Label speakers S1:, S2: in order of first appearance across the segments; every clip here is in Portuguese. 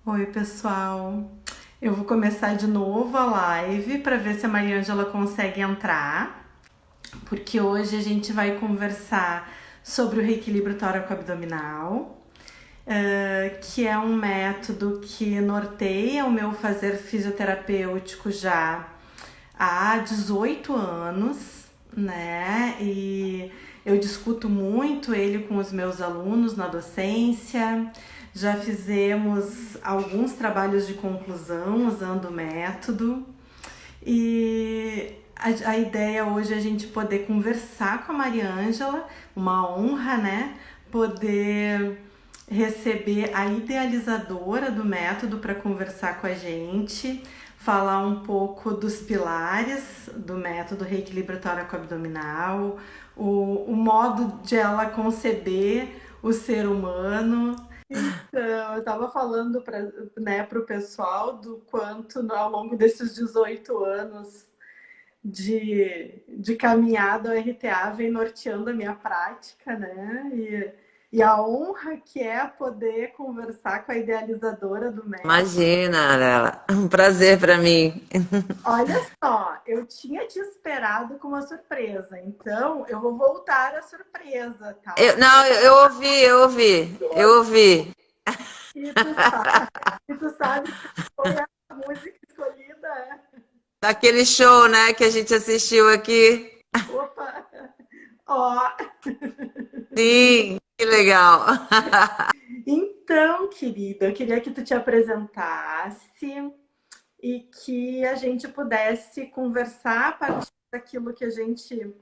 S1: Oi, pessoal. Eu vou começar de novo a live para ver se a Mariângela consegue entrar, porque hoje a gente vai conversar sobre o reequilíbrio tóraco-abdominal, que é um método que norteia o meu fazer fisioterapêutico já há 18 anos, né? E eu discuto muito ele com os meus alunos na docência. Já fizemos alguns trabalhos de conclusão usando o método. E a ideia hoje é a gente poder conversar com a Mariângela, uma honra, né? Poder receber a idealizadora do método para conversar com a gente, falar um pouco dos pilares do método reequilíbrio tóraco-abdominal, o modo de ela conceber o ser humano. Então, eu estava falando para, né, o pessoal do quanto ao longo desses 18 anos de caminhada, o RTA vem norteando a minha prática, né? E a honra que é poder conversar com a idealizadora do método.
S2: Imagina, Lela. Um prazer para mim.
S1: Olha só, eu tinha te esperado com uma surpresa, então eu vou voltar à surpresa, tá?
S2: Não, eu ouvi.
S1: E tu sabe, e tu sabe que foi a música escolhida?
S2: Daquele show, né, que a gente assistiu aqui.
S1: Opa! Ó,
S2: Sim, que legal.
S1: então, querida, eu queria que tu te apresentasse e que a gente pudesse conversar a partir daquilo que a gente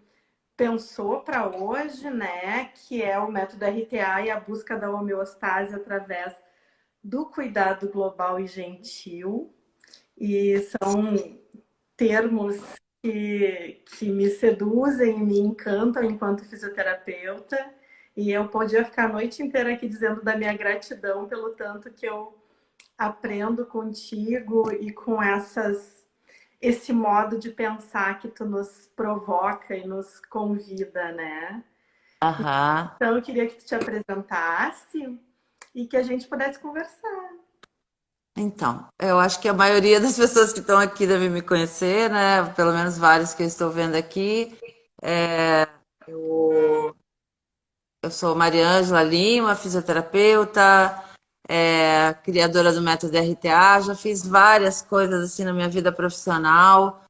S1: pensou para hoje, né? Que é o método RTA e a busca da homeostase através do cuidado global e gentil. E são termos que me seduzem, me encantam enquanto fisioterapeuta. E eu podia ficar a noite inteira aqui dizendo da minha gratidão pelo tanto que eu aprendo contigo e com esse modo de pensar que tu nos provoca e nos convida, né?
S2: Aham.
S1: Então eu queria que tu te apresentasse e que a gente pudesse conversar.
S2: Então, eu acho que a maioria das pessoas que estão aqui devem me conhecer, né? Pelo menos vários que eu estou vendo aqui. Eu sou Mariângela Lima, fisioterapeuta, criadora do método RTA, já fiz várias coisas assim na minha vida profissional,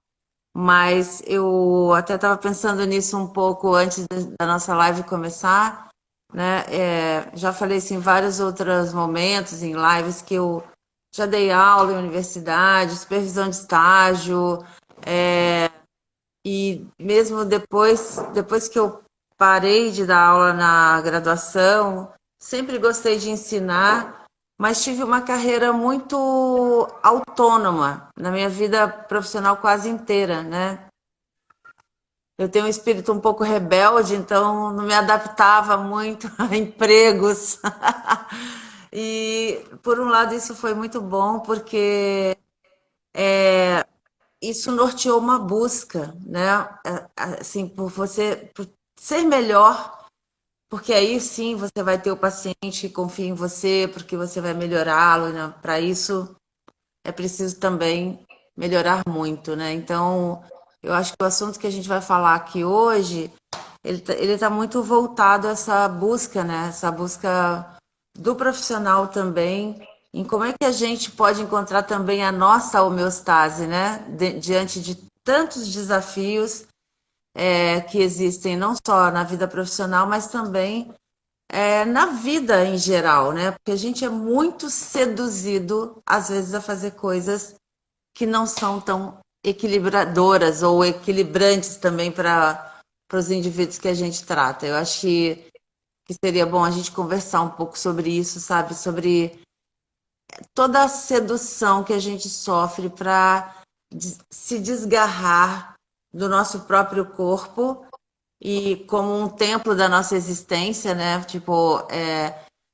S2: mas eu até estava pensando nisso um pouco antes da nossa live começar, né? Já falei isso em vários outros momentos, em lives que eu já dei aula em universidade, supervisão de estágio, e mesmo depois que eu parei de dar aula na graduação, sempre gostei de ensinar, mas tive uma carreira muito autônoma na minha vida profissional quase inteira, né? Eu tenho um espírito um pouco rebelde, então não me adaptava muito a empregos. E, por um lado, isso foi muito bom, porque isso norteou uma busca, né? Assim, por ser melhor, porque aí sim você vai ter o paciente que confia em você, porque você vai melhorá-lo, né? Para isso é preciso também melhorar muito, né? Então, eu acho que o assunto que a gente vai falar aqui hoje, ele tá muito voltado a essa busca, né? Essa busca do profissional também, em como é que a gente pode encontrar também a nossa homeostase, né? Diante de tantos desafios que existem, não só na vida profissional, mas também na vida em geral, né? Porque a gente é muito seduzido, às vezes, a fazer coisas que não são tão equilibradoras ou equilibrantes também para os indivíduos que a gente trata. Eu acho que seria bom a gente conversar um pouco sobre isso, sabe? Sobre toda a sedução que a gente sofre para se desgarrar do nosso próprio corpo e como um templo da nossa existência, né? Tipo,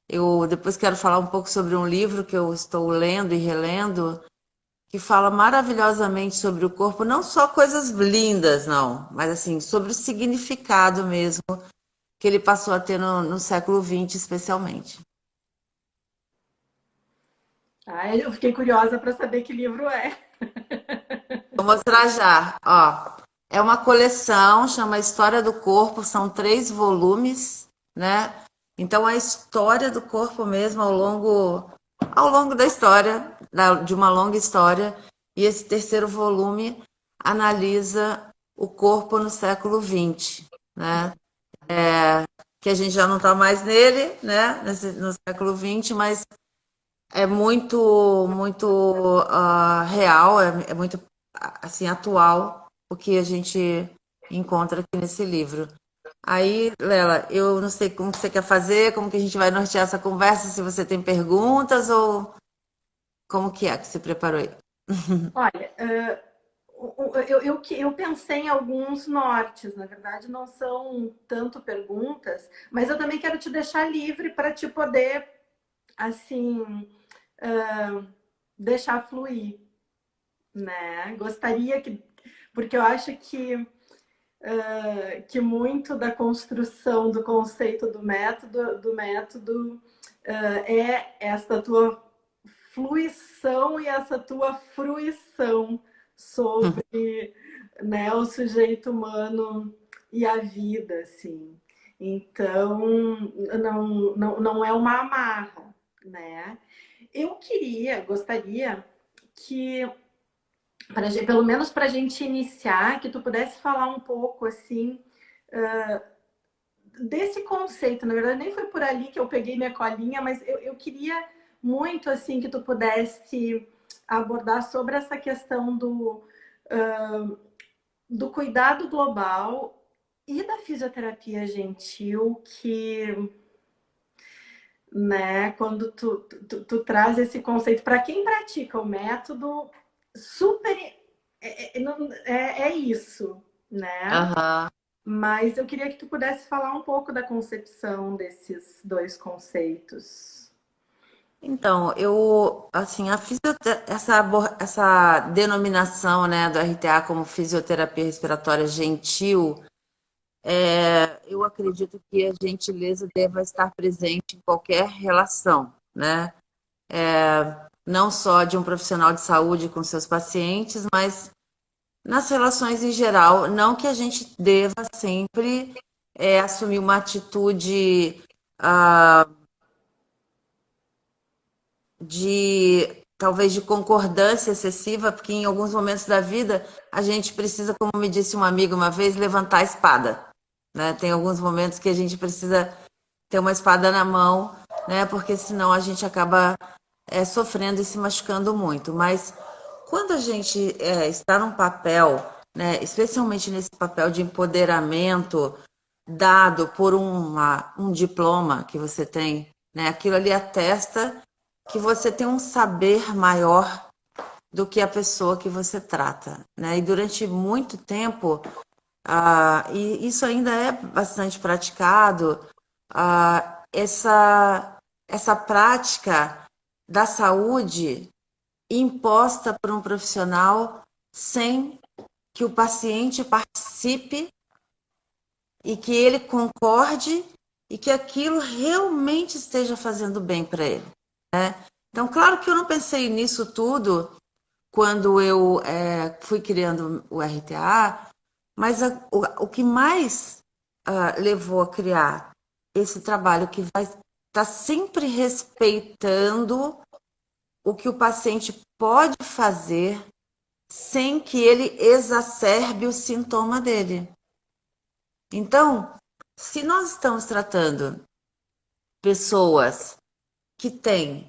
S2: eu depois quero falar um pouco sobre um livro que eu estou lendo e relendo, que fala maravilhosamente sobre o corpo, não só coisas lindas, não, mas assim, sobre o significado mesmo que ele passou a ter no século XX, especialmente.
S1: Ah, eu fiquei curiosa para saber que livro é.
S2: Vou mostrar já, ó. É uma coleção, chama História do Corpo, são 3 volumes, né? Então é a história do corpo mesmo ao longo da história, de uma longa história. E esse terceiro volume analisa o corpo no século XX, né? Que a gente já não está mais nele, né? No século XX, mas é muito real, é muito assim atual o que a gente encontra aqui nesse livro. Aí, Lela, eu não sei como que você quer fazer, como que a gente vai nortear essa conversa, se você tem perguntas ou como que é que você preparou aí?
S1: Olha, eu pensei em alguns nortes, na verdade não são tanto perguntas, mas eu também quero te deixar livre para te poder, assim, deixar fluir, né? Gostaria que, porque eu acho que muito da construção do conceito do método é essa tua fluição e essa tua fruição sobre, né, o sujeito humano e a vida, assim. Então, não é uma amarra, né? Gostaria que, pelo menos para a gente iniciar, que tu pudesse falar um pouco, assim, desse conceito. Na verdade, nem foi por ali que eu peguei minha colinha, mas eu queria muito assim que tu pudesse abordar sobre essa questão do cuidado global e da fisioterapia gentil, que, né, quando tu traz esse conceito para quem pratica o método, super é isso, né?
S2: Aham.
S1: Mas eu queria que tu pudesse falar um pouco da concepção desses dois conceitos.
S2: Então, assim, essa denominação, né, do RTA como fisioterapia respiratória gentil, eu acredito que a gentileza deva estar presente em qualquer relação, né? Não só de um profissional de saúde com seus pacientes, mas nas relações em geral. Não que a gente deva sempre assumir uma atitude ah, de talvez de concordância excessiva, porque em alguns momentos da vida a gente precisa, como me disse um amigo uma vez, levantar a espada, né? Tem alguns momentos que a gente precisa ter uma espada na mão, né? Porque senão a gente acaba sofrendo e se machucando muito. Mas quando a gente está num papel, né, especialmente nesse papel de empoderamento dado por um diploma que você tem, né, aquilo ali atesta que você tem um saber maior do que a pessoa que você trata, né? E durante muito tempo, e isso ainda é bastante praticado, essa prática da saúde imposta por um profissional sem que o paciente participe e que ele concorde e que aquilo realmente esteja fazendo bem para ele, né? Então, claro que eu não pensei nisso tudo quando eu fui criando o RTA, mas o que mais levou a criar esse trabalho que vai estar sempre respeitando o que o paciente pode fazer sem que ele exacerbe o sintoma dele. Então, se nós estamos tratando pessoas que têm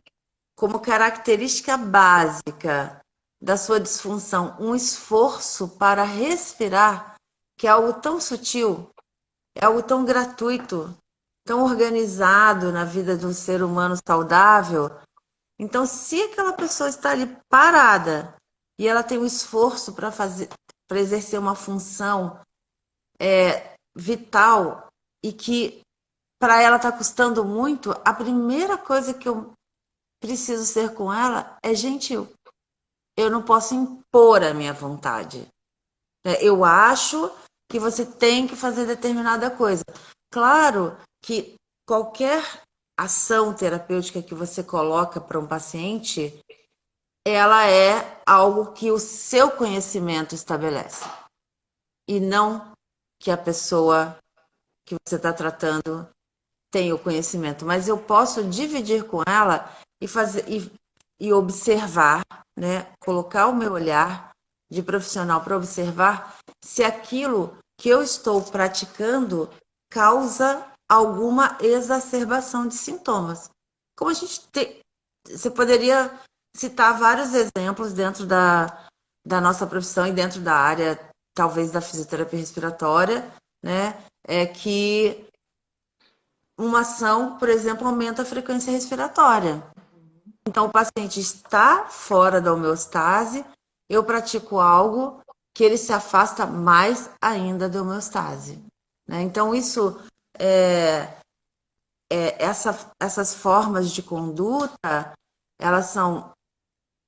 S2: como característica básica da sua disfunção um esforço para respirar, que é algo tão sutil, é algo tão gratuito, tão organizado na vida do ser humano saudável. Então, se aquela pessoa está ali parada e ela tem um esforço para fazer, para exercer uma função vital e que para ela está custando muito, a primeira coisa que eu preciso ser com ela é gentil. Eu não posso impor a minha vontade. Eu acho que você tem que fazer determinada coisa. Claro que qualquer ação terapêutica que você coloca para um paciente, ela é algo que o seu conhecimento estabelece e não que a pessoa que você está tratando tem o conhecimento, mas eu posso dividir com ela e fazer e observar, né? Colocar o meu olhar de profissional para observar se aquilo que eu estou praticando causa alguma exacerbação de sintomas. Como a gente tem, você poderia citar vários exemplos dentro da nossa profissão e dentro da área, talvez da fisioterapia respiratória, né? É que uma ação, por exemplo, aumenta a frequência respiratória. Então, o paciente está fora da homeostase, eu pratico algo que ele se afasta mais ainda da homeostase. Né? Então, isso, essas formas de conduta, elas são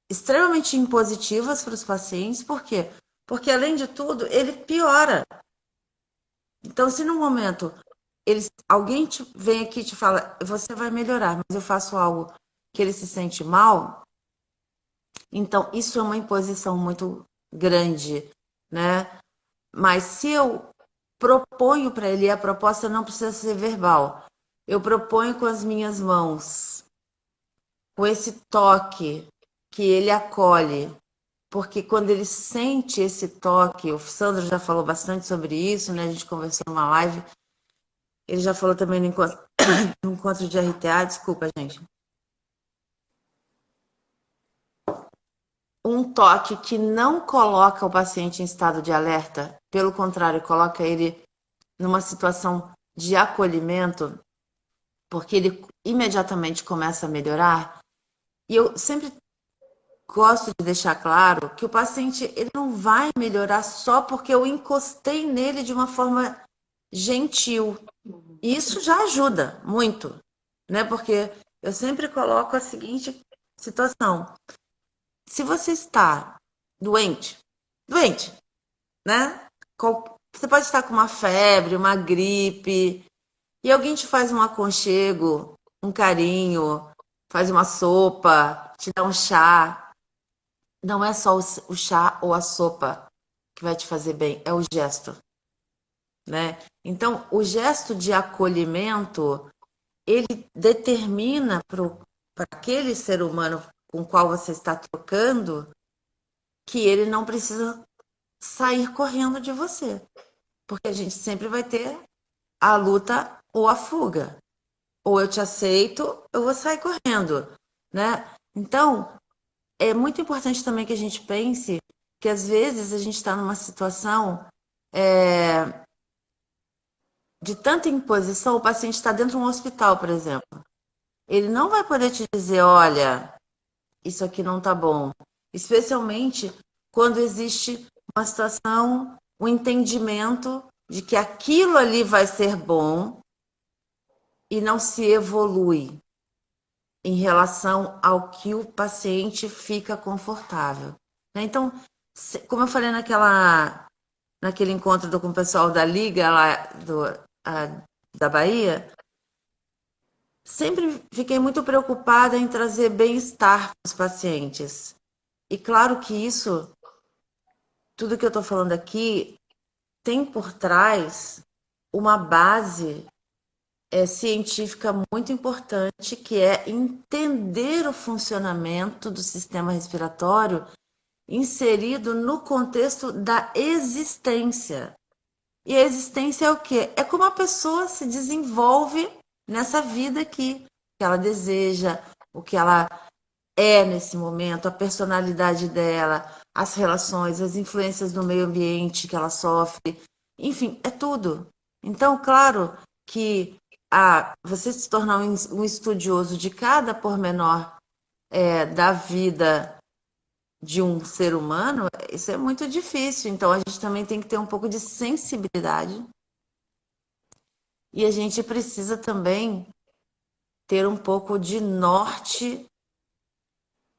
S2: extremamente impositivas para os pacientes, por quê? Porque, além de tudo, ele piora. Então, se no momento alguém vem aqui e te fala, você vai melhorar, mas eu faço algo que ele se sente mal, então isso é uma imposição muito grande, né? Mas se eu proponho para ele, e a proposta não precisa ser verbal, eu proponho com as minhas mãos, com esse toque que ele acolhe, porque quando ele sente esse toque, o Sandro já falou bastante sobre isso, né? A gente conversou numa live, ele já falou também no encontro, no encontro de RTA, desculpa, gente. Um toque que não coloca o paciente em estado de alerta, pelo contrário, coloca ele numa situação de acolhimento, porque ele imediatamente começa a melhorar. E eu sempre gosto de deixar claro que o paciente ele não vai melhorar só porque eu encostei nele de uma forma gentil. E isso já ajuda muito, né? Porque eu sempre coloco a seguinte situação: se você está doente, doente, né? Você pode estar com uma febre, uma gripe, e alguém te faz um aconchego, um carinho, faz uma sopa, te dá um chá. Não é só o chá ou a sopa que vai te fazer bem, é o gesto, né? Então, o gesto de acolhimento, ele determina para aquele ser humano com o qual você está trocando que ele não precisa sair correndo de você. Porque a gente sempre vai ter a luta ou a fuga. Ou eu te aceito, eu vou sair correndo, né? Então, é muito importante também que a gente pense que às vezes a gente está numa situação de tanta imposição, o paciente está dentro de um hospital, por exemplo. Ele não vai poder te dizer, olha, isso aqui não está bom. Especialmente quando existe uma situação, um entendimento de que aquilo ali vai ser bom e não se evolui em relação ao que o paciente fica confortável. Né? Então, como eu falei naquele encontro com o pessoal da Liga lá da Bahia, sempre fiquei muito preocupada em trazer bem-estar para os pacientes. E claro que isso, tudo que eu estou falando aqui, tem por trás uma base científica muito importante, que é entender o funcionamento do sistema respiratório inserido no contexto da existência. E a existência é o quê? É como a pessoa se desenvolve nessa vida aqui, que ela deseja, o que ela é nesse momento, a personalidade dela, as relações, as influências do meio ambiente que ela sofre, enfim, é tudo. Então, claro que você se tornar um estudioso de cada pormenor da vida de um ser humano, isso é muito difícil. Então, a gente também tem que ter um pouco de sensibilidade e a gente precisa também ter um pouco de norte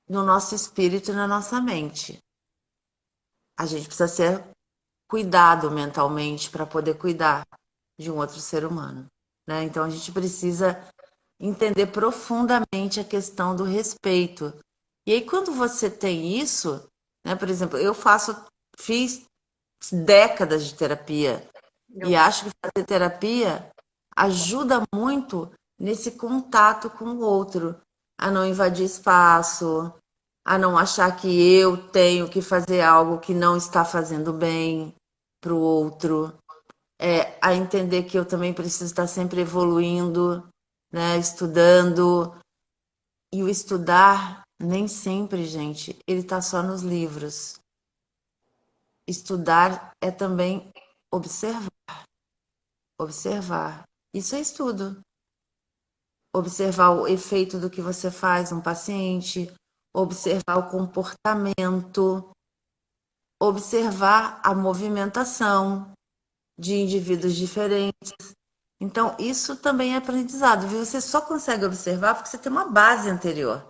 S2: no nosso espírito e na nossa mente. A gente precisa ser cuidado mentalmente para poder cuidar de um outro ser humano, né? Então a gente precisa entender profundamente a questão do respeito E aí, quando você tem isso, né, por exemplo, fiz décadas de terapia e
S1: Eu,
S2: acho que fazer terapia ajuda muito nesse contato com o outro, a não invadir espaço, a não achar que eu tenho que fazer algo que não está fazendo bem para o outro, a entender que eu também preciso estar sempre evoluindo, né, estudando. E o estudar, nem sempre, gente, ele está só nos livros. Estudar é também observar, observar. Isso é estudo. Observar o efeito do que você faz no paciente, observar o comportamento, observar a movimentação de indivíduos diferentes. Então, isso também é aprendizado, viu? Você só consegue observar porque você tem uma base anterior.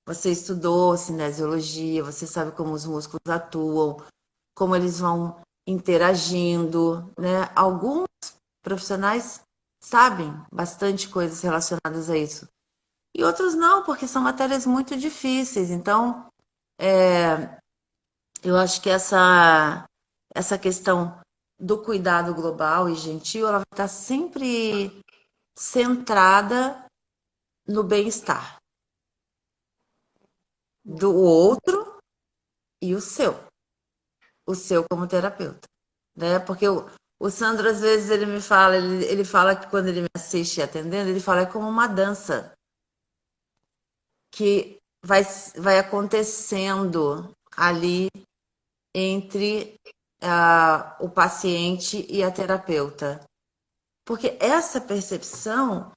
S2: Você estudou cinesiologia, você sabe como os músculos atuam, como eles vão interagindo, né? Alguns profissionais sabem bastante coisas relacionadas a isso. E outros não, porque são matérias muito difíceis. Então, eu acho que essa questão do cuidado global e gentil, ela vai estar sempre centrada no bem-estar do outro e o seu como terapeuta, né? Porque o Sandro, às vezes, ele me fala, ele fala que quando ele me assiste atendendo, ele fala é como uma dança que vai acontecendo ali entre o paciente e a terapeuta. Porque essa percepção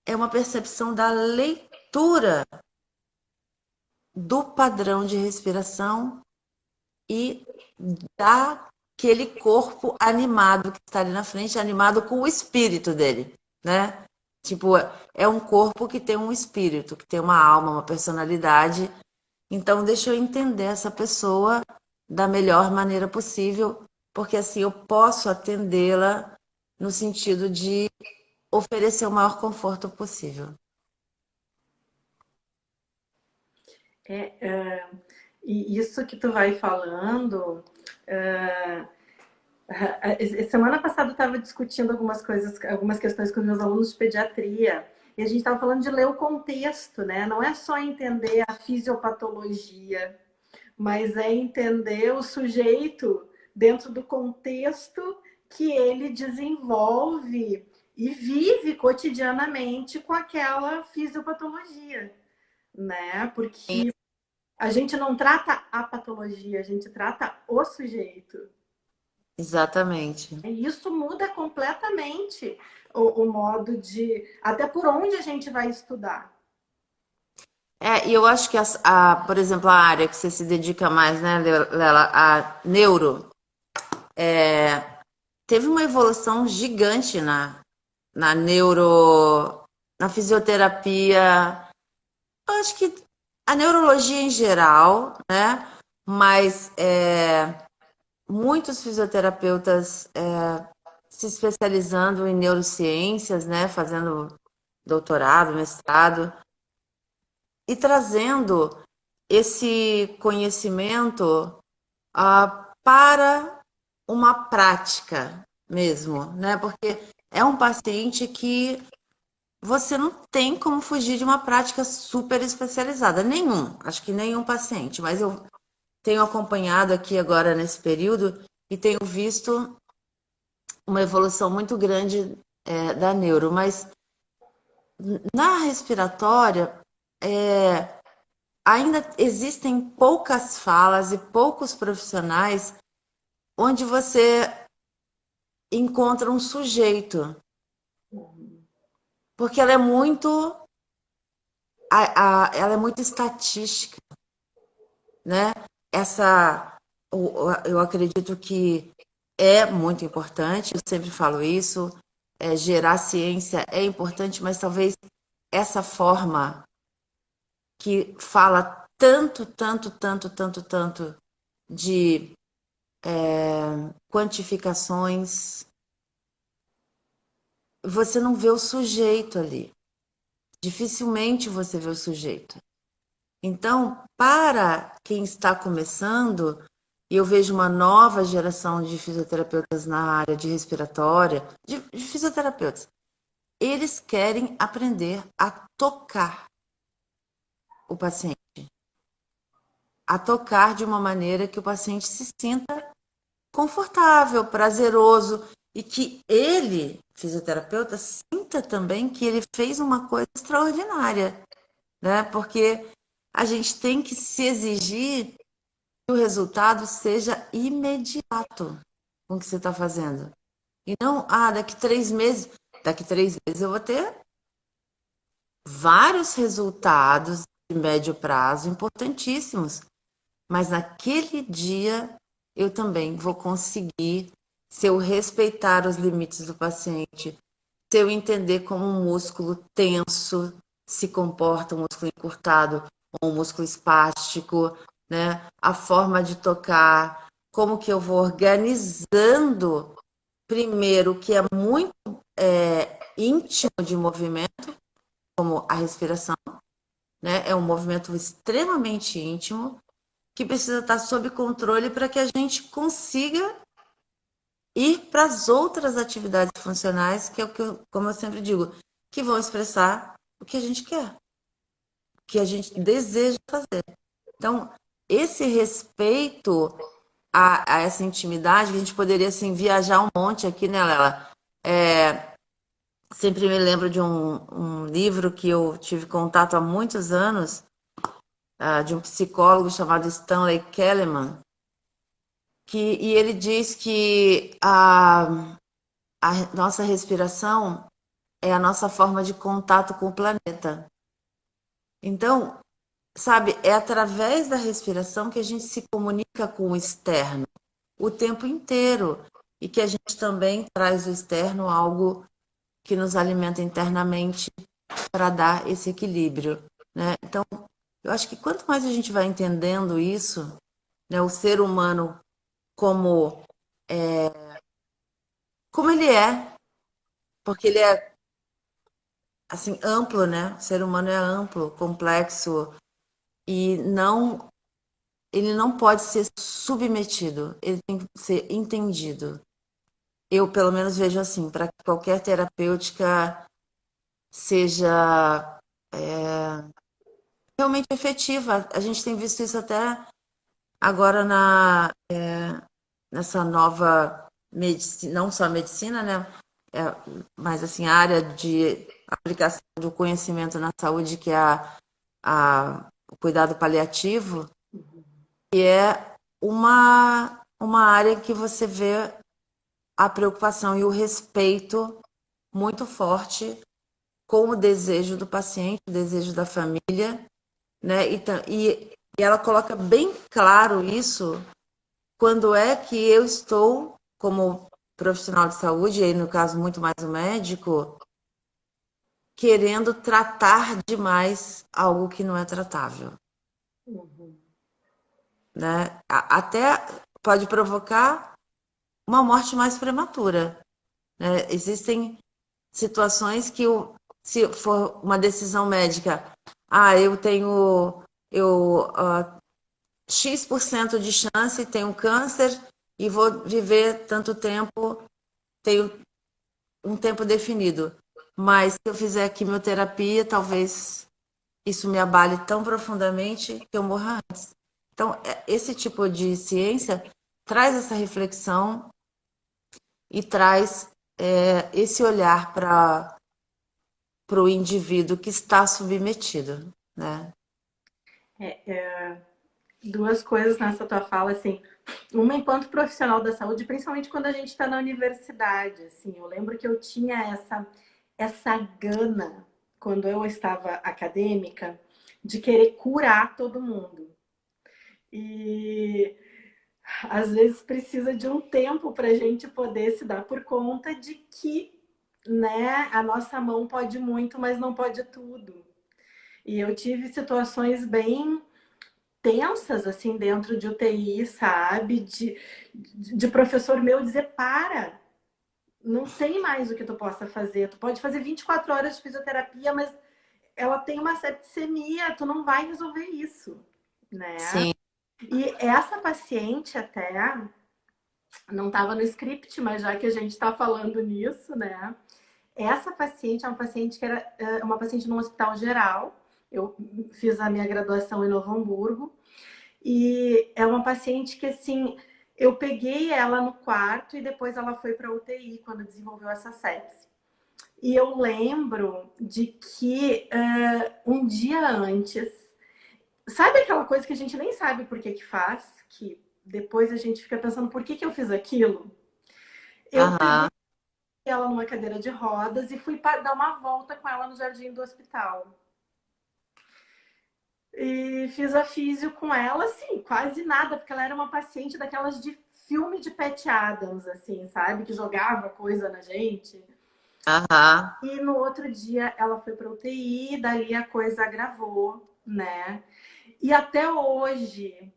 S2: é uma percepção da leitura do padrão de respiração e daquele corpo animado que está ali na frente, animado com o espírito dele, né? Tipo, é um corpo que tem um espírito, que tem uma alma, uma personalidade. Então, deixa eu entender essa pessoa da melhor maneira possível, porque assim eu posso atendê-la no sentido de oferecer o maior conforto possível.
S1: é, e isso que tu vai falando, é, semana passada eu estava discutindo algumas coisas, algumas questões com os meus alunos de pediatria, e a gente estava falando de ler o contexto, né? Não é só entender a fisiopatologia, mas é entender o sujeito dentro do contexto que ele desenvolve e vive cotidianamente com aquela fisiopatologia, né? Porque a gente não trata a patologia, a gente trata o sujeito.
S2: Exatamente.
S1: E isso muda completamente o modo de. Até por onde a gente vai estudar.
S2: E eu acho que, por exemplo, a área que você se dedica mais, né, Lela, a neuro, teve uma evolução gigante na neuro, na fisioterapia. Eu acho que a neurologia em geral, né, mas muitos fisioterapeutas se especializando em neurociências, né, fazendo doutorado, mestrado, e trazendo esse conhecimento para uma prática mesmo, né? Porque é um paciente que você não tem como fugir de uma prática super especializada. Nenhum, acho que nenhum paciente, mas eu tenho acompanhado aqui agora nesse período e tenho visto uma evolução muito grande da neuro, mas na respiratória ainda existem poucas falas e poucos profissionais onde você encontra um sujeito, porque ela é muito estatística, né? Eu acredito que é muito importante, eu sempre falo isso, gerar ciência é importante, mas talvez essa forma que fala tanto, tanto, tanto, tanto, tanto de quantificações, você não vê o sujeito ali. Dificilmente você vê o sujeito. Então, para quem está começando, e eu vejo uma nova geração de fisioterapeutas na área de respiratória, de fisioterapeutas, eles querem aprender a tocar o paciente, a tocar de uma maneira que o paciente se sinta confortável, prazeroso e que ele, fisioterapeuta, sinta também que ele fez uma coisa extraordinária, né? Porque a gente tem que se exigir que o resultado seja imediato com o que você está fazendo. E não, daqui 3 meses eu vou ter vários resultados de médio prazo importantíssimos, mas naquele dia eu também vou conseguir, se eu respeitar os limites do paciente, se eu entender como um músculo tenso se comporta, um músculo encurtado ou um músculo espástico, né? A forma de tocar, como que eu vou organizando primeiro o que é muito íntimo de movimento, como a respiração, né? É um movimento extremamente íntimo que precisa estar sob controle para que a gente consiga ir para as outras atividades funcionais, que é o que, como eu sempre digo, que vão expressar o que a gente quer, o que a gente deseja fazer. Então, esse respeito a essa intimidade, que a gente poderia assim, viajar um monte aqui, né, Lela? Sempre me lembro de um livro que eu tive contato há muitos anos, de um psicólogo chamado Stanley Kellerman, e ele diz que a nossa respiração é a nossa forma de contato com o planeta. Então, sabe, é através da respiração que a gente se comunica com o externo o tempo inteiro e que a gente também traz do externo algo que nos alimenta internamente para dar esse equilíbrio, né? Então, eu acho que quanto mais a gente vai entendendo isso, né, o ser humano como como ele é, porque ele é assim amplo, né? O ser humano é amplo, complexo e não ele não pode ser submetido, ele tem que ser entendido. Eu, pelo menos, vejo assim, para que qualquer terapêutica seja realmente efetiva. A gente tem visto isso até agora nessa nova medicina, não só a medicina, né? Mas assim, a área de aplicação do conhecimento na saúde, que é o cuidado paliativo, que é uma área que você vê a preocupação e o respeito muito forte com o desejo do paciente, o desejo da família, né? E ela coloca bem claro isso quando é que eu estou, como profissional de saúde, e aí no caso muito mais o médico, querendo tratar demais algo que não é tratável,
S1: Uhum.
S2: né? Até pode provocar uma morte mais prematura, né? Existem situações que, se for uma decisão médica, eu tenho X% de chance, tenho câncer e vou viver tanto tempo, tenho um tempo definido. Mas se eu fizer quimioterapia, talvez isso me abale tão profundamente que eu morra antes. Então, esse tipo de ciência traz essa reflexão e traz esse olhar para o indivíduo que está submetido, né?
S1: Duas coisas nessa tua fala, assim. Uma enquanto profissional da saúde, principalmente quando a gente está na universidade, assim. Eu lembro que eu tinha essa gana, quando eu estava acadêmica, de querer curar todo mundo. E às vezes precisa de um tempo para a gente poder se dar por conta de que, né, a nossa mão pode muito, mas não pode tudo. E eu tive situações bem tensas, assim, dentro de UTI, sabe? De professor meu dizer, para, não tem mais o que tu possa fazer. Tu pode fazer 24 horas de fisioterapia, mas ela tem uma septicemia, tu não vai resolver isso, né?
S2: Sim.
S1: E essa paciente até não estava no script, mas já que a gente está falando nisso, né? Essa paciente é uma paciente que era uma paciente no hospital geral. Eu fiz a minha graduação em Novo Hamburgo e é uma paciente que assim eu peguei ela no quarto e depois ela foi para UTI quando desenvolveu essa sepse. E eu lembro de que um dia antes, sabe aquela coisa que a gente nem sabe por que que faz, que depois a gente fica pensando por que que eu fiz aquilo? Eu peguei
S2: Aham.
S1: ela numa cadeira de rodas e fui dar uma volta com ela no jardim do hospital. E fiz a físio com ela, assim, quase nada, porque ela era uma paciente daquelas de filme de Pat Adams, assim, sabe? Que jogava coisa na gente.
S2: Aham.
S1: E no outro dia ela foi para UTI, dali a coisa agravou, né? E até hoje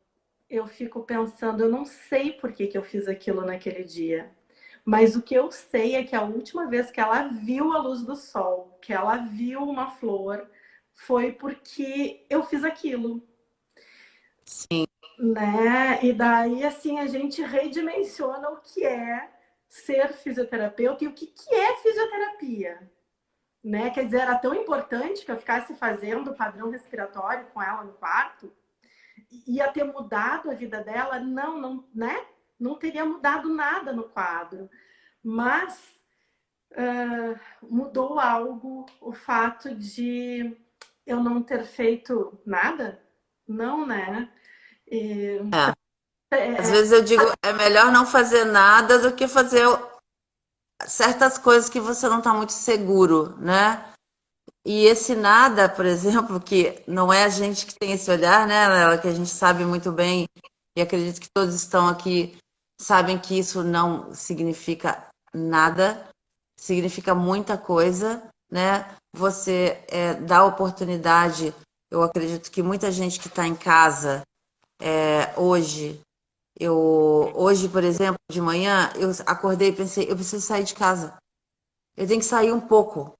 S1: eu fico pensando, eu não sei por que que eu fiz aquilo naquele dia. Mas o que eu sei é que a última vez que ela viu a luz do sol, que ela viu uma flor, foi porque eu fiz aquilo,
S2: Sim.
S1: né? E daí, assim, a gente redimensiona o que é ser fisioterapeuta e o que é fisioterapia, né? Quer dizer, era tão importante que eu ficasse fazendo padrão respiratório com ela no quarto, ia ter mudado a vida dela? Não, não, né? Não teria mudado nada no quadro. Mas mudou algo o fato de eu não ter feito nada? Não, né? E,
S2: É. Às
S1: é,
S2: vezes eu digo, é melhor não fazer nada do que fazer certas coisas que você não está muito seguro, né? E esse nada, por exemplo, que não é a gente que tem esse olhar, né, Lela, que a gente sabe muito bem, e acredito que todos estão aqui sabem que isso não significa nada, significa muita coisa, né? Você dá oportunidade, eu acredito que muita gente que está em casa hoje, hoje, por exemplo, de manhã, eu acordei e pensei, eu preciso sair de casa, eu tenho que sair um pouco.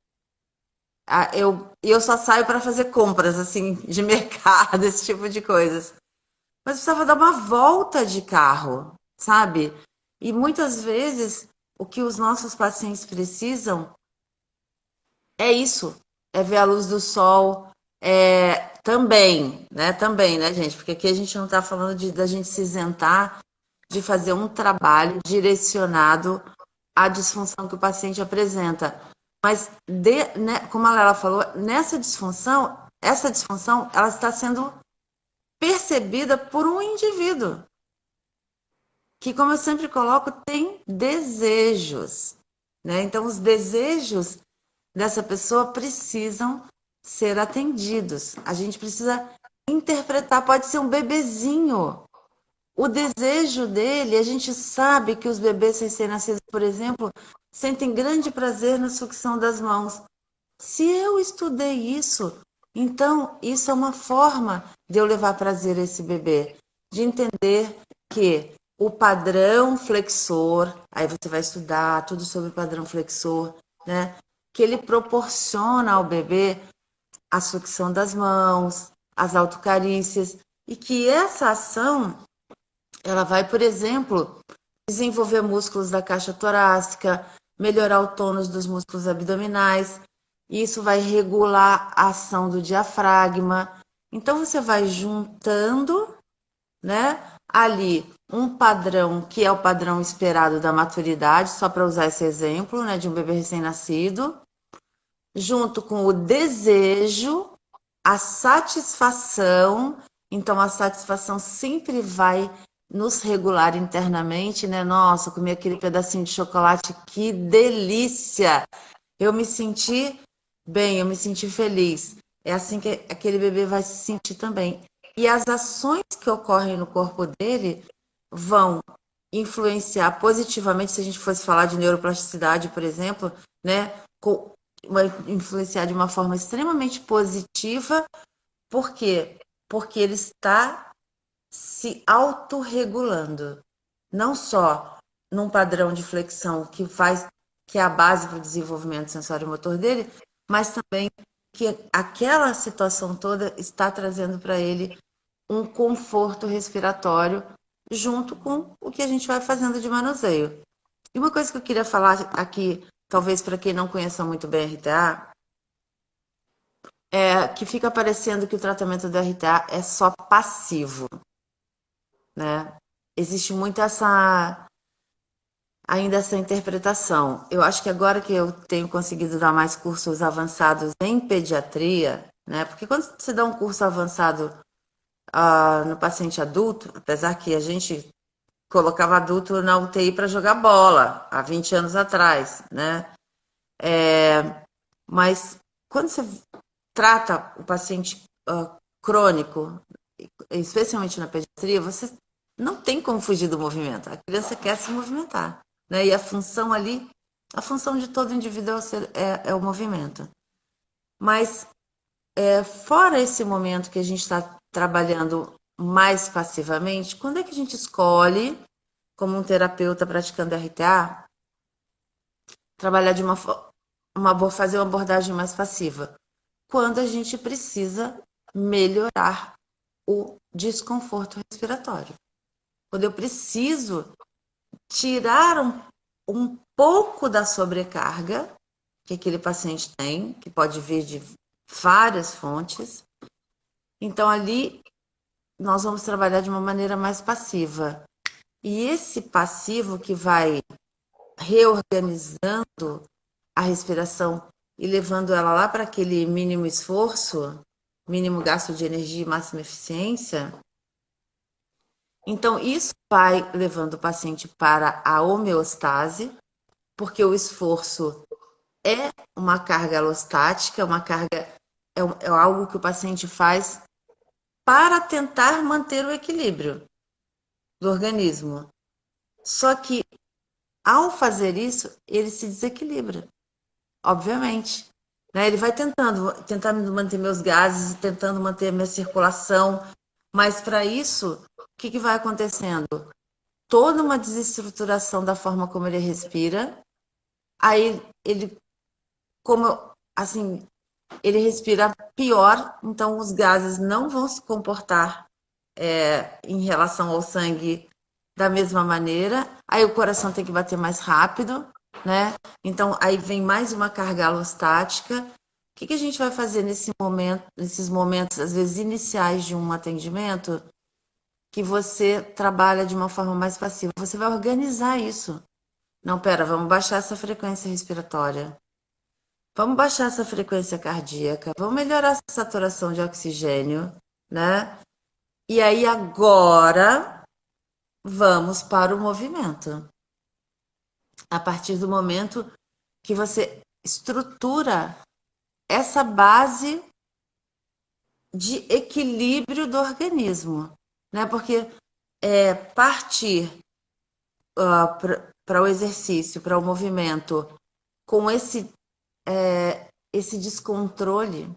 S2: Eu só saio para fazer compras, assim, de mercado, esse tipo de coisas. Mas precisava dar uma volta de carro, sabe? E muitas vezes o que os nossos pacientes precisam é isso, é ver a luz do sol, também, né, gente? Porque aqui a gente não está falando da gente se isentar de fazer um trabalho direcionado à disfunção que o paciente apresenta. Mas, né, como a Lela falou, essa disfunção, ela está sendo percebida por um indivíduo que, como eu sempre coloco, tem desejos, né? Então, os desejos dessa pessoa precisam ser atendidos. A gente precisa interpretar, pode ser um bebezinho. O desejo dele, a gente sabe que os bebês recém-nascidos, por exemplo, sentem grande prazer na sucção das mãos. Se eu estudei isso, então isso é uma forma de eu levar prazer a esse bebê, de entender que o padrão flexor, aí você vai estudar tudo sobre o padrão flexor, né? Que ele proporciona ao bebê a sucção das mãos, as autocarícias, e que essa ação ela vai, por exemplo, desenvolver músculos da caixa torácica, melhorar o tônus dos músculos abdominais. Isso vai regular a ação do diafragma. Então você vai juntando, né, ali um padrão que é o padrão esperado da maturidade, só para usar esse exemplo, né, de um bebê recém-nascido, junto com o desejo, a satisfação. Então, a satisfação sempre vai nos regular internamente, né? Nossa, comi aquele pedacinho de chocolate, que delícia! Eu me senti bem, eu me senti feliz. É assim que aquele bebê vai se sentir também. E as ações que ocorrem no corpo dele vão influenciar positivamente, se a gente fosse falar de neuroplasticidade, por exemplo, né? Vai influenciar de uma forma extremamente positiva. Por quê? Porque ele está se autorregulando, não só num padrão de flexão que é a base para o desenvolvimento sensório-motor dele, mas também que aquela situação toda está trazendo para ele um conforto respiratório junto com o que a gente vai fazendo de manuseio. E uma coisa que eu queria falar aqui, talvez para quem não conheça muito bem RTA, é que fica parecendo que o tratamento do RTA é só passivo, né? Existe muito ainda essa interpretação. Eu acho que agora que eu tenho conseguido dar mais cursos avançados em pediatria, né? Porque quando você dá um curso avançado no paciente adulto, apesar que a gente colocava adulto na UTI para jogar bola há 20 anos atrás, né? Mas quando você trata o paciente crônico, especialmente na pediatria, você não tem como fugir do movimento. A criança quer se movimentar, né? E a função ali, a função de todo indivíduo é o movimento. Mas fora esse momento que a gente está trabalhando mais passivamente, quando é que a gente escolhe, como um terapeuta praticando RTA, trabalhar de fazer uma abordagem mais passiva? Quando a gente precisa melhorar o desconforto respiratório. Quando eu preciso tirar um pouco da sobrecarga que aquele paciente tem, que pode vir de várias fontes. Então, ali, nós vamos trabalhar de uma maneira mais passiva. E esse passivo que vai reorganizando a respiração e levando ela lá para aquele mínimo esforço, mínimo gasto de energia e máxima eficiência. Então, isso vai levando o paciente para a homeostase, porque o esforço é uma carga alostática, uma carga é algo que o paciente faz para tentar manter o equilíbrio do organismo. Só que ao fazer isso, ele se desequilibra, obviamente. Né? Ele vai tentar manter meus gases, tentando manter a minha circulação, mas para isso, o que vai acontecendo? Toda uma desestruturação da forma como ele respira. Aí ele, como assim, ele respira pior, então os gases não vão se comportar em relação ao sangue da mesma maneira. Aí o coração tem que bater mais rápido, né? Então aí vem mais uma carga alostática. O que a gente vai fazer nesses momentos, às vezes iniciais de um atendimento, que você trabalha de uma forma mais passiva? Você vai organizar isso. Não, pera, vamos baixar essa frequência respiratória. Vamos baixar essa frequência cardíaca. Vamos melhorar essa saturação de oxigênio, né? E aí agora vamos para o movimento. A partir do momento que você estrutura essa base de equilíbrio do organismo, né? Porque partir para o exercício, para o movimento, com esse descontrole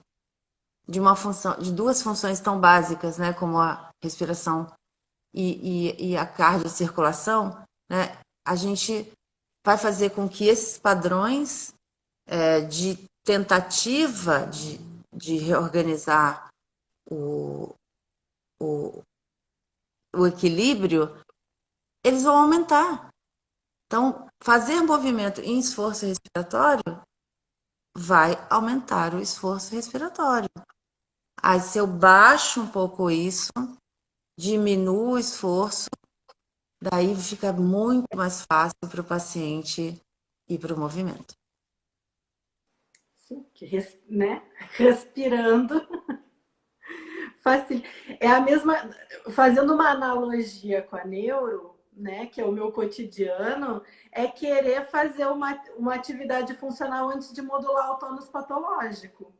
S2: de duas funções tão básicas, né, como a respiração e a cardiocirculação, né, a gente vai fazer com que esses padrões de tentativa de reorganizar o, o, o equilíbrio, eles vão aumentar. Então, fazer movimento em esforço respiratório vai aumentar o esforço respiratório. Aí, se eu baixo um pouco isso, diminuo o esforço, daí fica muito mais fácil para o paciente ir para o movimento.
S1: Sim, né? Respirando. É a mesma. Fazendo uma analogia com a neuro, né? Que é o meu cotidiano, é querer fazer uma atividade funcional antes de modular o tônus patológico.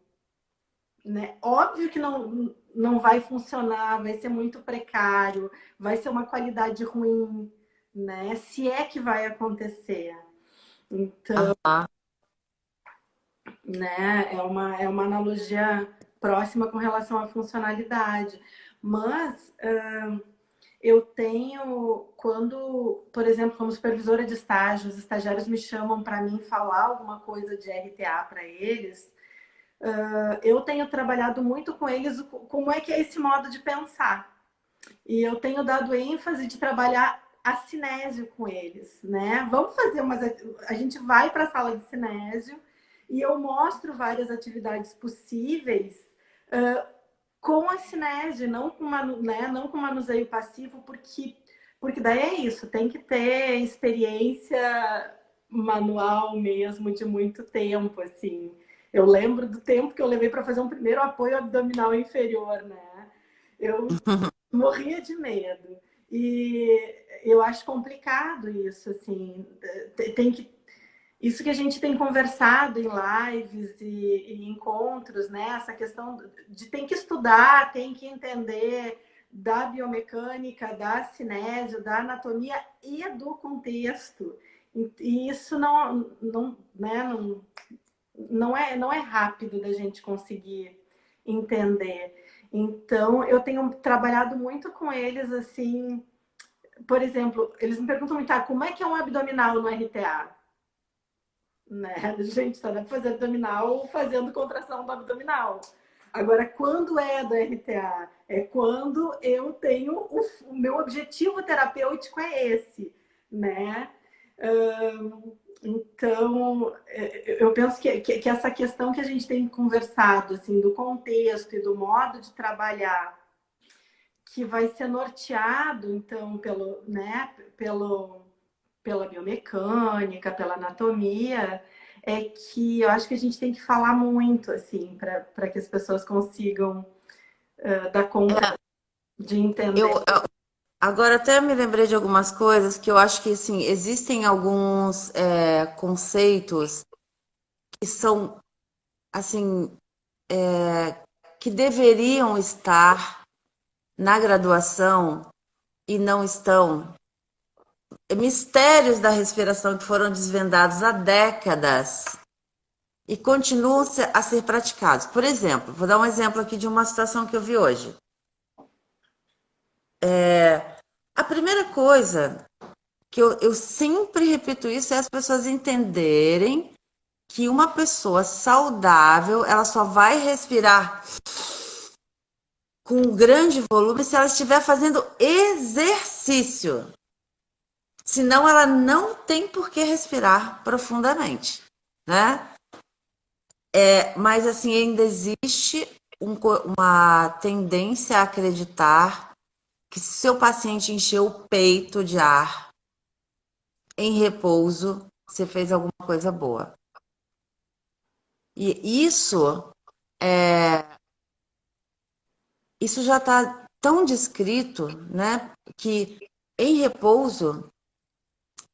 S1: Né? Óbvio que não vai funcionar, vai ser muito precário, vai ser uma qualidade ruim, né? Se é que vai acontecer. Então, né, é uma analogia próxima com relação à funcionalidade. Mas eu tenho, quando, por exemplo, como supervisora de estágio, os estagiários me chamam para mim falar alguma coisa de RTA para eles. Eu tenho trabalhado muito com eles como é que é esse modo de pensar. E eu tenho dado ênfase de trabalhar a cinésio com eles, né? Vamos fazer umas. A gente vai para a sala de cinésio e eu mostro várias atividades possíveis com a cinésio, não com, né, não com manuseio passivo, porque daí é isso, tem que ter experiência manual mesmo de muito tempo, assim. Eu lembro do tempo que eu levei para fazer um primeiro apoio abdominal inferior, né? Eu morria de medo. E eu acho complicado isso, assim. Tem que isso que a gente tem conversado em lives e encontros, né? Essa questão de tem que estudar, tem que entender da biomecânica, da cinésio, da anatomia e do contexto. E isso não é rápido da gente conseguir entender. Então, eu tenho trabalhado muito com eles, assim, por exemplo, eles me perguntam muito, como é que é um abdominal no RTA? Né? A gente está fazendo abdominal fazendo contração do abdominal. Agora, quando é do RTA? É quando eu tenho o meu objetivo terapêutico é esse, né? Então, eu penso que essa questão que a gente tem conversado, assim, do contexto e do modo de trabalhar, que vai ser norteado, então, pela biomecânica, pela anatomia, é que eu acho que a gente tem que falar muito, assim, para que as pessoas consigam dar conta
S2: É,
S1: de entender.
S2: eu agora até me lembrei de algumas coisas que eu acho que assim, existem alguns conceitos que são assim que deveriam estar na graduação e não estão. Mistérios da respiração que foram desvendados há décadas e continuam a ser praticados. Por exemplo, vou dar um exemplo aqui de uma situação que eu vi hoje. A primeira coisa que eu sempre repito isso é as pessoas entenderem que uma pessoa saudável ela só vai respirar com um grande volume se ela estiver fazendo exercício. Senão ela não tem por que respirar profundamente, né? Mas assim, ainda existe uma tendência a acreditar que se seu paciente encheu o peito de ar em repouso, você fez alguma coisa boa. E isso já está tão descrito, né, que em repouso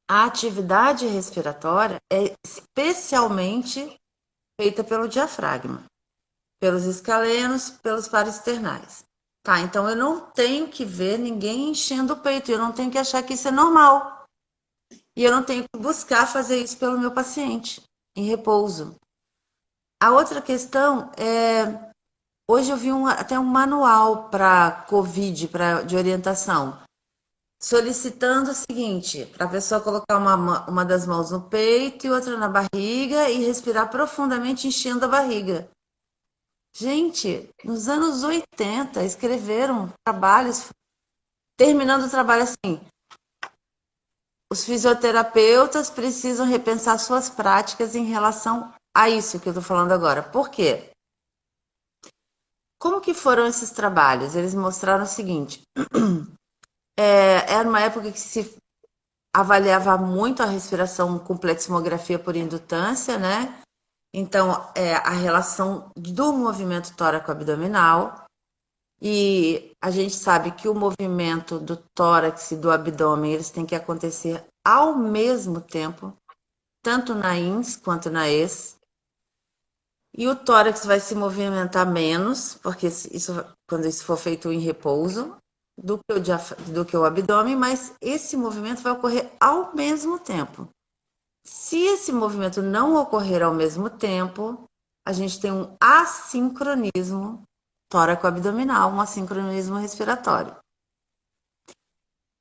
S2: a atividade respiratória é especialmente feita pelo diafragma, pelos escalenos, pelos parasternais. Tá, então eu não tenho que ver ninguém enchendo o peito, eu não tenho que achar que isso é normal. E eu não tenho que buscar fazer isso pelo meu paciente, em repouso. A outra questão é, hoje eu vi até um manual para COVID, de orientação, solicitando o seguinte, para a pessoa colocar uma das mãos no peito e outra na barriga e respirar profundamente, enchendo a barriga. Gente, nos anos 80 escreveram trabalhos, terminando o trabalho assim, os fisioterapeutas precisam repensar suas práticas em relação a isso que eu estou falando agora. Por quê? Como que foram esses trabalhos? Eles mostraram o seguinte, era uma época que se avaliava muito a respiração com pleximografia por indutância, né? Então, a relação do movimento tóraco-abdominal. E a gente sabe que o movimento do tórax e do abdômen, eles têm que acontecer ao mesmo tempo, tanto na ins quanto na ex. E o tórax vai se movimentar menos, porque quando isso for feito em repouso, do que o abdômen, mas esse movimento vai ocorrer ao mesmo tempo. Se esse movimento não ocorrer ao mesmo tempo, a gente tem um assincronismo tóraco-abdominal, um assincronismo respiratório.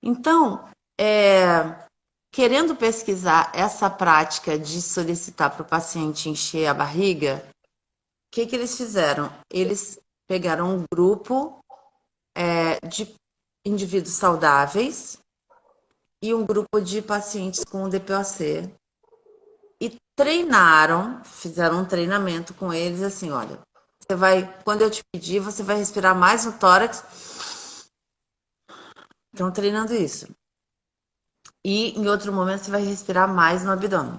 S2: Então, querendo pesquisar essa prática de solicitar para o paciente encher a barriga, que eles fizeram? Eles pegaram um grupo de indivíduos saudáveis e um grupo de pacientes com DPOC e treinaram, fizeram um treinamento com eles assim, olha, você vai, quando eu te pedir, você vai respirar mais no tórax. Estão treinando isso. E em outro momento você vai respirar mais no abdômen.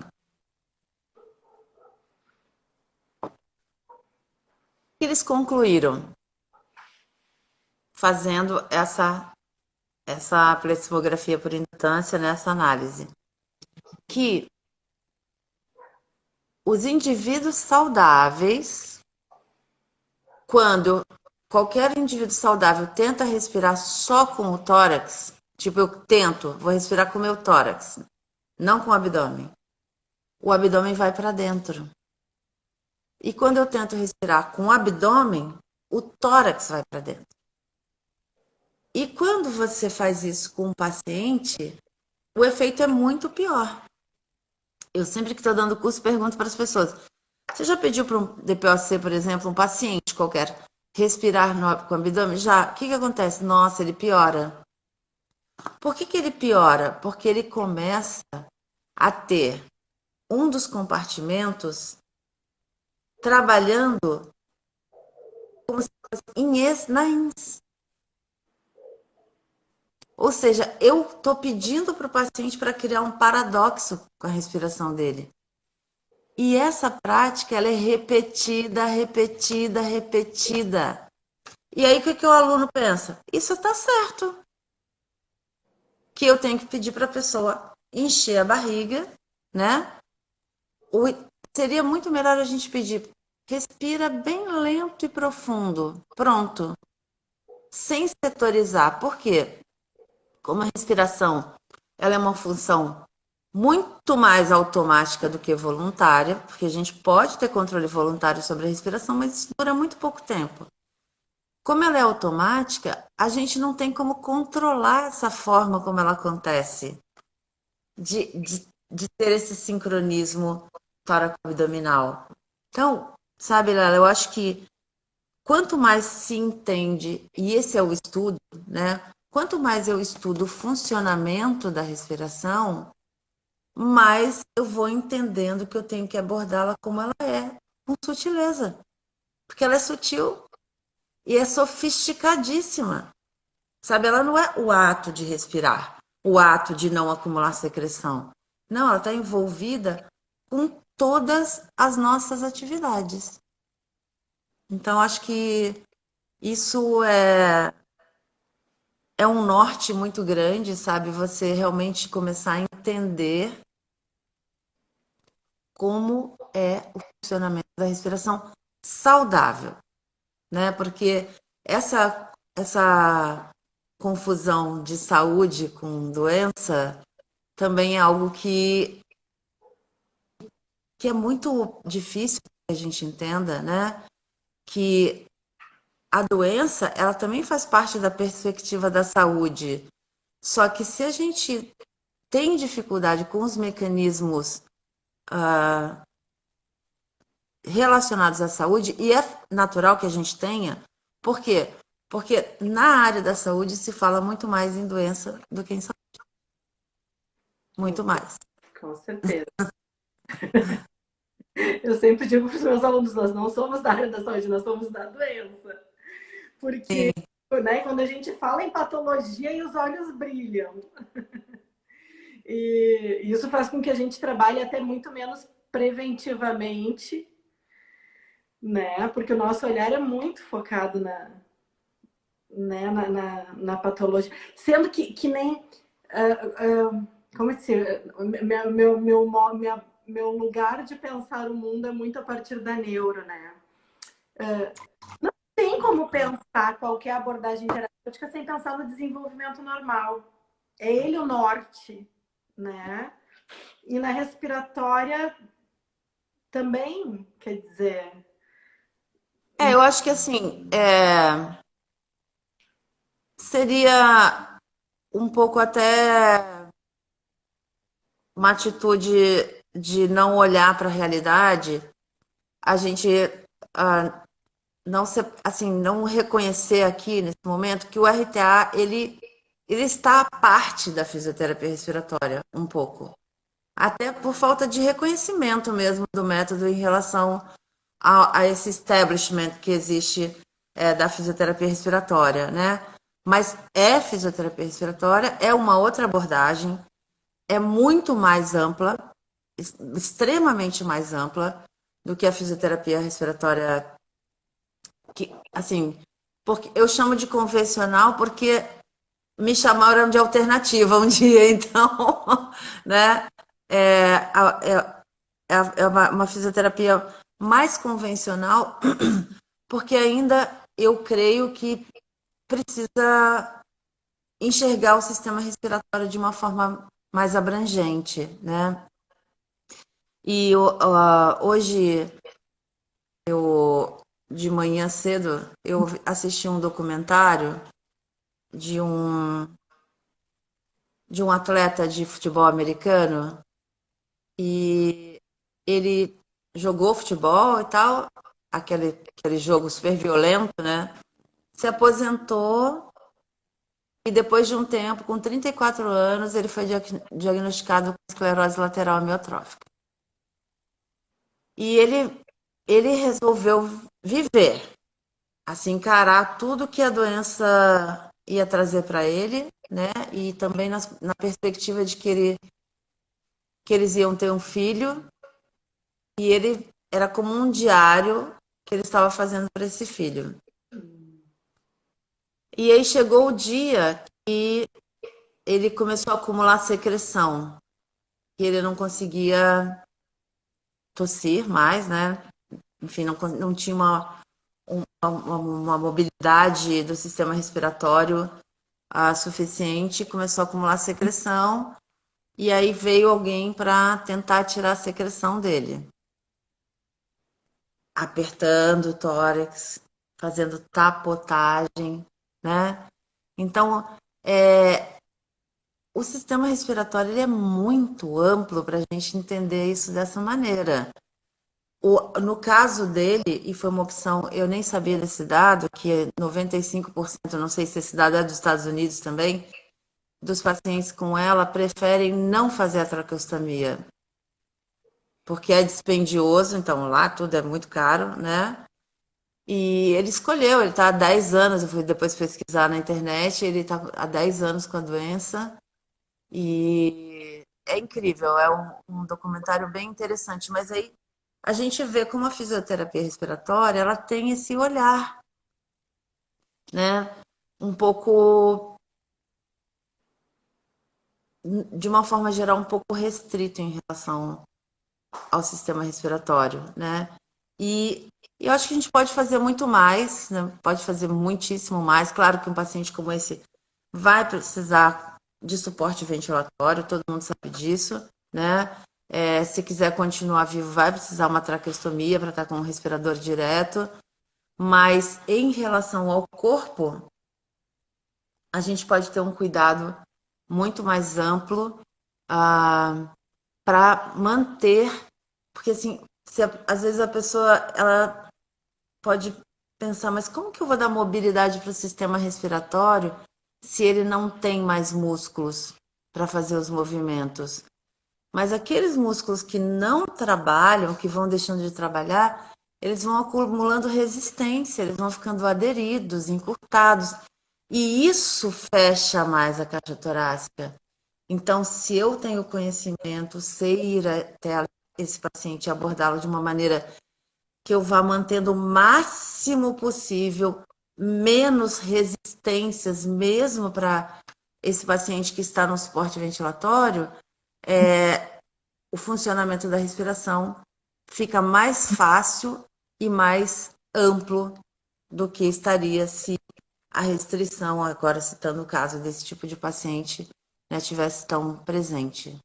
S2: Eles concluíram fazendo essa plethysmografia por indutância, nessa análise, que os indivíduos saudáveis, quando qualquer indivíduo saudável tenta respirar só com o tórax, tipo, eu tento, vou respirar com o meu tórax, não com o abdômen vai para dentro. E quando eu tento respirar com o abdômen, o tórax vai para dentro. E quando você faz isso com um paciente, o efeito é muito pior. Eu sempre que estou dando curso pergunto para as pessoas: você já pediu para um DPOC, por exemplo, um paciente qualquer, respirar com o abdômen? Já. O que acontece? Nossa, ele piora. Por que ele piora? Porque ele começa a ter um dos compartimentos trabalhando como se fosse na ins. Ou seja, eu estou pedindo para o paciente para criar um paradoxo com a respiração dele. E essa prática, ela é repetida, repetida, repetida. E aí, o que o aluno pensa? Isso está certo. Que eu tenho que pedir para a pessoa encher a barriga, né? Seria muito melhor a gente pedir, respira bem lento e profundo. Pronto. Sem setorizar. Por quê? Como a respiração, ela é uma função muito mais automática do que voluntária, porque a gente pode ter controle voluntário sobre a respiração, mas isso dura muito pouco tempo. Como ela é automática, a gente não tem como controlar essa forma como ela acontece, de ter esse sincronismo tóraco-abdominal. Então, sabe, Lela, eu acho que quanto mais se entende, e esse é o estudo, né? Quanto mais eu estudo o funcionamento da respiração, mais eu vou entendendo que eu tenho que abordá-la como ela é, com sutileza. Porque ela é sutil e é sofisticadíssima. Sabe, ela não é o ato de respirar, o ato de não acumular secreção. Não, ela está envolvida com todas as nossas atividades. Então, acho que isso é um norte muito grande, sabe? Você realmente começar a entender como é o funcionamento da respiração saudável, né? Porque essa confusão de saúde com doença também é algo que é muito difícil que a gente entenda, né? Que a doença, ela também faz parte da perspectiva da saúde. Só que se a gente tem dificuldade com os mecanismos relacionados à saúde, e é natural que a gente tenha, por quê? Porque na área da saúde se fala muito mais em doença do que em saúde. Muito mais.
S1: Com certeza. Eu sempre digo para os meus alunos, nós não somos da área da saúde, nós somos da doença. Porque, né, quando a gente fala em patologia, e os olhos brilham. E isso faz com que a gente trabalhe até muito menos preventivamente, né? Porque o nosso olhar é muito focado né, na patologia. Sendo que nem... como é que meu lugar de pensar o mundo é muito a partir da neuro, né? Não tem como pensar qualquer abordagem terapêutica sem pensar no desenvolvimento normal. É ele o norte, né? E na respiratória também, quer dizer...
S2: Eu acho que assim, seria um pouco até uma atitude de não olhar para a realidade, a gente não ser, assim, não reconhecer aqui nesse momento que o RTA ele está à parte da fisioterapia respiratória um pouco, até por falta de reconhecimento mesmo do método em relação a esse establishment que existe da fisioterapia respiratória, né? Mas é fisioterapia respiratória, é uma outra abordagem, é muito mais ampla, extremamente mais ampla do que a fisioterapia respiratória, que, assim, porque eu chamo de convencional porque me chamaram de alternativa um dia, então, né? É, é uma fisioterapia mais convencional, porque ainda eu creio que precisa enxergar o sistema respiratório de uma forma mais abrangente, né? E hoje, de manhã cedo, eu assisti um documentário de um, de um atleta de futebol americano e ele jogou futebol e tal, aquele jogo super violento, né? Se aposentou e depois de um tempo, com 34 anos, ele foi diagnosticado com esclerose lateral amiotrófica. E ele resolveu viver, assim, encarar tudo que a doença ia trazer para ele, né? E também na perspectiva de que eles iam ter um filho, e ele era como um diário que ele estava fazendo para esse filho. E aí chegou o dia que ele começou a acumular secreção, que ele não conseguia tossir mais, né? Enfim, não tinha uma mobilidade do sistema respiratório suficiente, começou a acumular secreção, e aí veio alguém para tentar tirar a secreção dele, apertando o tórax, fazendo tapotagem, né? Então, o sistema respiratório ele é muito amplo para a gente entender isso dessa maneira. No caso dele, e foi uma opção, eu nem sabia desse dado, que 95%, não sei se esse dado é dos Estados Unidos também, dos pacientes com ela preferem não fazer a traqueostomia, porque é dispendioso, então lá tudo é muito caro, né? E ele escolheu, ele está há 10 anos, eu fui depois pesquisar na internet, ele está há 10 anos com a doença, e é incrível, é um documentário bem interessante, mas aí a gente vê como a fisioterapia respiratória, ela tem esse olhar, né? Um pouco, de uma forma geral, um pouco restrito em relação ao sistema respiratório, né? E eu acho que a gente pode fazer muito mais, né? Pode fazer muitíssimo mais. Claro que um paciente como esse vai precisar de suporte ventilatório, todo mundo sabe disso, né? Se quiser continuar vivo, vai precisar uma traqueostomia para estar com um respirador direto. Mas em relação ao corpo, a gente pode ter um cuidado muito mais amplo para manter, porque assim, às vezes a pessoa ela pode pensar, mas como que eu vou dar mobilidade para o sistema respiratório se ele não tem mais músculos para fazer os movimentos? Mas aqueles músculos que não trabalham, que vão deixando de trabalhar, eles vão acumulando resistência, eles vão ficando aderidos, encurtados. E isso fecha mais a caixa torácica. Então, se eu tenho conhecimento, sei ir até esse paciente e abordá-lo de uma maneira que eu vá mantendo o máximo possível, menos resistências, mesmo para esse paciente que está no suporte ventilatório, o funcionamento da respiração fica mais fácil e mais amplo do que estaria se a restrição, agora citando o caso desse tipo de paciente, né, tivesse tão presente.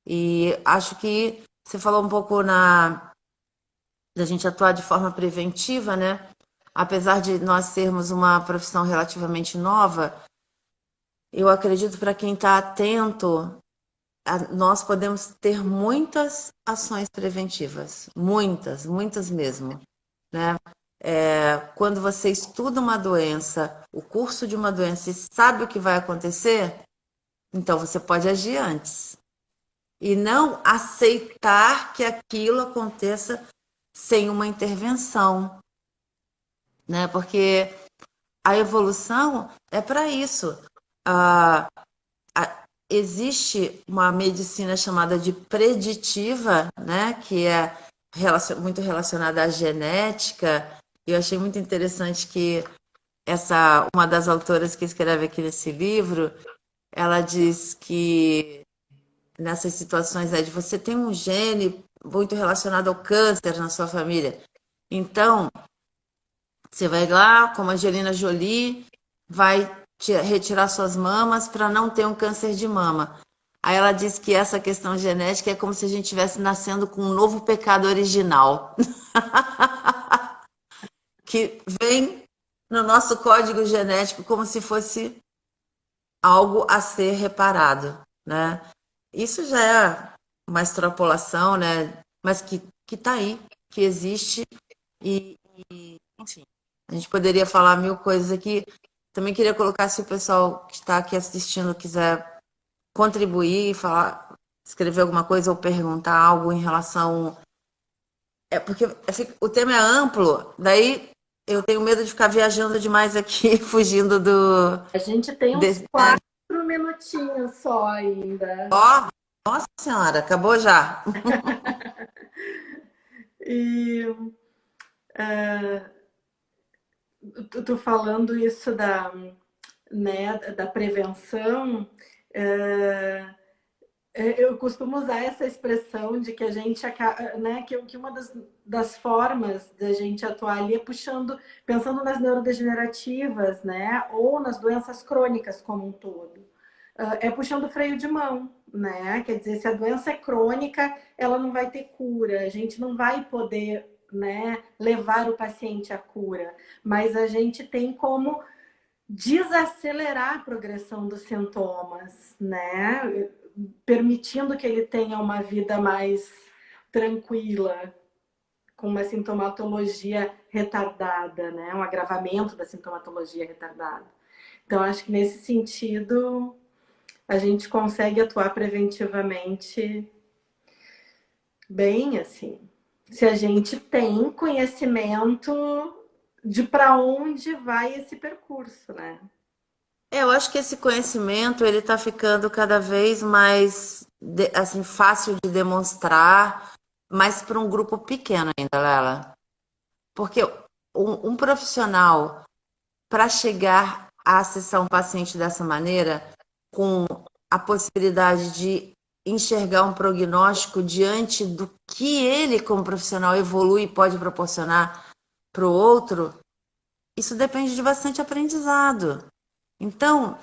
S2: E acho que você falou um pouco da gente atuar de forma preventiva, né? Apesar de nós sermos uma profissão relativamente nova, eu acredito para quem está atento, nós podemos ter muitas ações preventivas, muitas, muitas mesmo, né? Quando você estuda uma doença, o curso de uma doença e sabe o que vai acontecer, então você pode agir antes. E não aceitar que aquilo aconteça sem uma intervenção, né? Porque a evolução é para isso. Ah, existe uma medicina chamada de preditiva, né? Que é muito relacionada à genética. E eu achei muito interessante que uma das autoras que escreve aqui nesse livro, ela diz que nessas situações de você tem um gene muito relacionado ao câncer na sua família. Então, você vai lá, como a Angelina Jolie, vai retirar suas mamas para não ter um câncer de mama. Aí ela diz que essa questão genética é como se a gente estivesse nascendo com um novo pecado original, que vem no nosso código genético como se fosse algo a ser reparado, né? Isso já é uma extrapolação, né? Mas que tá aí, que existe enfim, a gente poderia falar mil coisas aqui. Também queria colocar, se o pessoal que está aqui assistindo quiser contribuir, falar, escrever alguma coisa ou perguntar algo em relação. Porque o tema é amplo, daí eu tenho medo de ficar viajando demais aqui, fugindo do.
S1: A gente tem uns 4 minutinhos só ainda.
S2: Ó, nossa senhora, acabou já.
S1: E tu falando isso né, da prevenção, eu costumo usar essa expressão de que a gente, né, que uma das formas da gente atuar ali é pensando nas neurodegenerativas, né, ou nas doenças crônicas como um todo. É puxando o freio de mão, né? Quer dizer, se a doença é crônica, ela não vai ter cura, a gente não vai poder, né, levar o paciente à cura, mas a gente tem como desacelerar a progressão dos sintomas, né? Permitindo que ele tenha uma vida mais tranquila, com uma sintomatologia retardada, né? Um agravamento da sintomatologia retardada. Então, acho que nesse sentido a gente consegue atuar preventivamente bem, assim. Se a gente tem conhecimento de para onde vai esse percurso, né?
S2: Eu acho que esse conhecimento ele está ficando cada vez mais assim fácil de demonstrar, mas para um grupo pequeno ainda, Lela. Porque um profissional para chegar a acessar um paciente dessa maneira, com a possibilidade de enxergar um prognóstico diante do que ele, como profissional, evolui e pode proporcionar para o outro, isso depende de bastante aprendizado. Então,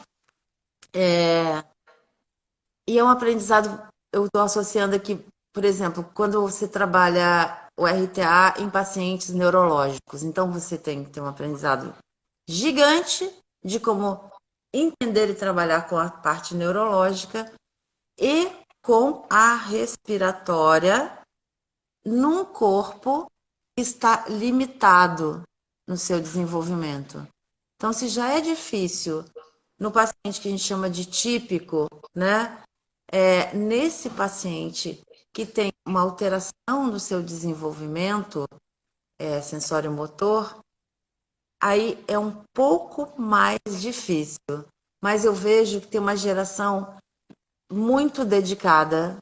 S2: e é um aprendizado, eu estou associando aqui, por exemplo, quando você trabalha o RTA em pacientes neurológicos, então você tem que ter um aprendizado gigante de como entender e trabalhar com a parte neurológica e com a respiratória num corpo que está limitado no seu desenvolvimento. Então, se já é difícil no paciente que a gente chama de típico, né? Nesse paciente que tem uma alteração no seu desenvolvimento sensório-motor, aí é um pouco mais difícil. Mas eu vejo que tem uma geração muito dedicada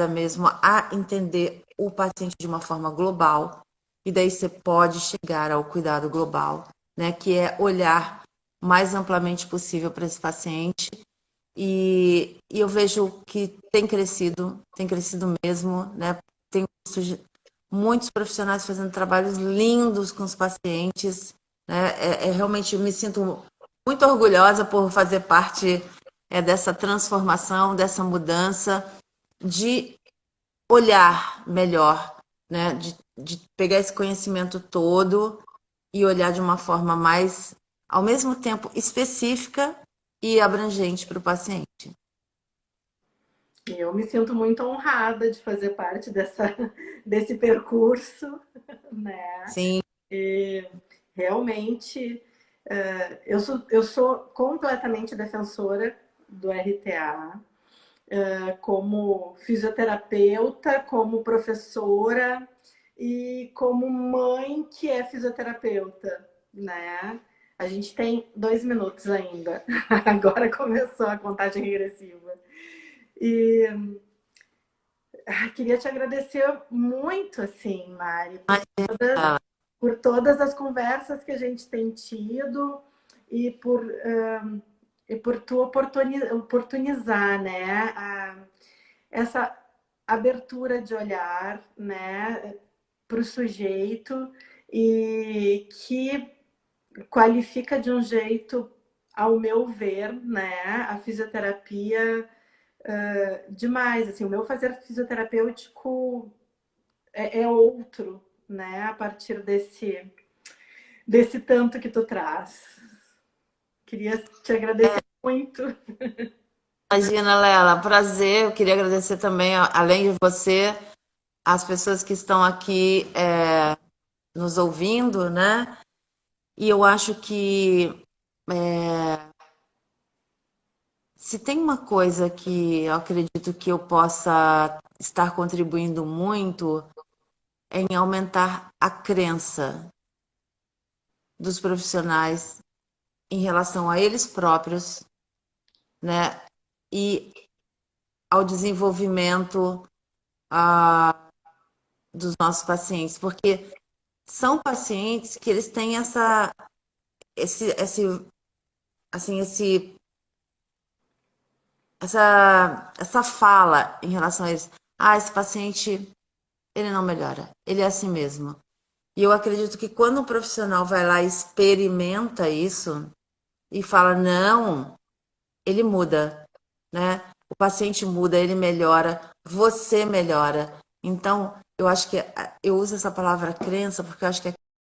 S2: mesmo a entender o paciente de uma forma global. E daí você pode chegar ao cuidado global, né? Que é olhar mais amplamente possível para esse paciente. E eu vejo que tem crescido mesmo, né? Tem muitos profissionais fazendo trabalhos lindos com os pacientes, né? Realmente eu me sinto muito orgulhosa por fazer parte dessa transformação, dessa mudança, de olhar melhor, né? De pegar esse conhecimento todo e olhar de uma forma mais, ao mesmo tempo, específica e abrangente para o paciente.
S1: Eu me sinto muito honrada de fazer parte desse percurso, né?
S2: Sim,
S1: E realmente eu sou completamente defensora do RTA, como fisioterapeuta, como professora e como mãe que é fisioterapeuta, né? A gente tem 2 minutos ainda. Agora começou a contagem regressiva. E queria te agradecer muito, assim, Mari,
S2: imagina.
S1: por todas as conversas que a gente tem tido e por tu oportunizar, né, essa abertura de olhar, né, para o sujeito e que qualifica de um jeito, ao meu ver, né, a fisioterapia demais. Assim, o meu fazer fisioterapêutico é outro, né, a partir desse tanto que tu traz. Queria te agradecer muito.
S2: Imagina, Lela, prazer. Eu queria agradecer também, além de você, as pessoas que estão aqui nos ouvindo, né? E eu acho que se tem uma coisa que eu acredito que eu possa estar contribuindo muito é em aumentar a crença dos profissionais em relação a eles próprios, né? E ao desenvolvimento dos nossos pacientes, porque são pacientes que eles têm esse, assim, essa fala em relação a eles. Ah, esse paciente, ele não melhora, ele é assim mesmo. E eu acredito que quando um profissional vai lá e experimenta isso e fala, não, ele muda, né? O paciente muda, ele melhora, você melhora. Então, eu acho que eu uso essa palavra crença porque eu acho que